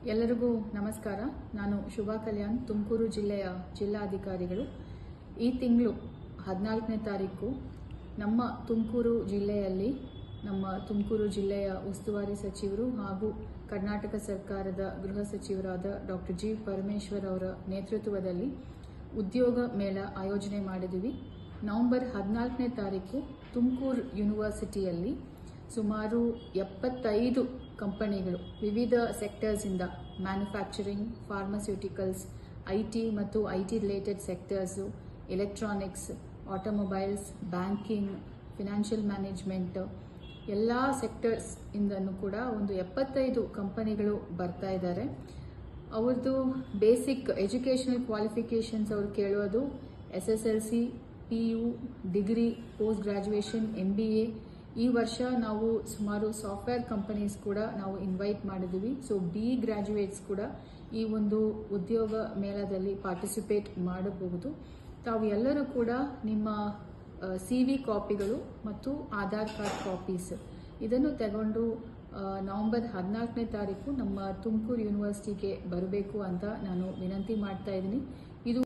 ಎಲ್ಲರಿಗೂ ನಮಸ್ಕಾರ. ನಾನು ಶುಭಾ ಕಲ್ಯಾಣ್, ತುಮಕೂರು ಜಿಲ್ಲೆಯ ಜಿಲ್ಲಾಧಿಕಾರಿಗಳು. ಈ ತಿಂಗಳು 14ನೇ ತಾರೀಕು ನಮ್ಮ ತುಮಕೂರು ಜಿಲ್ಲೆಯಲ್ಲಿ ನಮ್ಮ ತುಮಕೂರು ಜಿಲ್ಲೆಯ ಉಸ್ತುವಾರಿ ಸಚಿವರು ಹಾಗೂ ಕರ್ನಾಟಕ ಸರ್ಕಾರದ ಗೃಹ ಸಚಿವರಾದ ಡಾಕ್ಟರ್ ಜಿ ಪರಮೇಶ್ವರ್ ಅವರ ನೇತೃತ್ವದಲ್ಲಿ ಉದ್ಯೋಗ ಮೇಳ ಆಯೋಜನೆ ಮಾಡಿದ್ದೀವಿ. ನವೆಂಬರ್ 14ನೇ ತಾರೀಕು ತುಮಕೂರು ಯೂನಿವರ್ಸಿಟಿಯಲ್ಲಿ ಸುಮಾರು 75 ಕಂಪನಿಗಳು ವಿವಿಧ ಸೆಕ್ಟರ್ಸಿಂದ ಮ್ಯಾನುಫ್ಯಾಕ್ಚರಿಂಗ್, ಫಾರ್ಮಸ್ಯೂಟಿಕಲ್ಸ್, ಐಟಿ ಮತ್ತು IT related sectors, electronics, automobiles, banking, financial management ಎಲ್ಲ ಸೆಕ್ಟರ್ಸ್ ಇಂದನೂ ಕೂಡ ಒಂದು 75 ಕಂಪನಿಗಳು ಬರ್ತಾ ಇದ್ದಾರೆ. ಅವ್ರದ್ದು ಬೇಸಿಕ್ ಎಜುಕೇಷನಲ್ ಕ್ವಾಲಿಫಿಕೇಷನ್ಸ್ ಅವ್ರು ಕೇಳೋದು SSLC, PU, degree, post graduation, MBA. ಈ ವರ್ಷ ನಾವು ಸುಮಾರು ಸಾಫ್ಟ್ವೇರ್ ಕಂಪನೀಸ್ ಕೂಡ ನಾವು ಇನ್ವೈಟ್ ಮಾಡಿದ್ದೀವಿ. ಸೊ BE ಗ್ರಾಜುಯೇಟ್ಸ್ ಕೂಡ ಈ ಒಂದು ಉದ್ಯೋಗ ಮೇಳದಲ್ಲಿ ಪಾರ್ಟಿಸಿಪೇಟ್ ಮಾಡಬಹುದು. ತಾವು ಎಲ್ಲರೂ ಕೂಡ ನಿಮ್ಮ CV ಕಾಪಿಗಳು ಮತ್ತು ಆಧಾರ್ ಕಾರ್ಡ್ ಕಾಪೀಸ್ ಇದನ್ನು ತಗೊಂಡು ನವೆಂಬರ್ 14ನೇ ತಾರೀಕು ನಮ್ಮ ತುಮಕೂರು ಯೂನಿವರ್ಸಿಟಿಗೆ ಬರಬೇಕು ಅಂತ ನಾನು ವಿನಂತಿ ಮಾಡ್ತಾ ಇದ್ದೀನಿ. ಇದು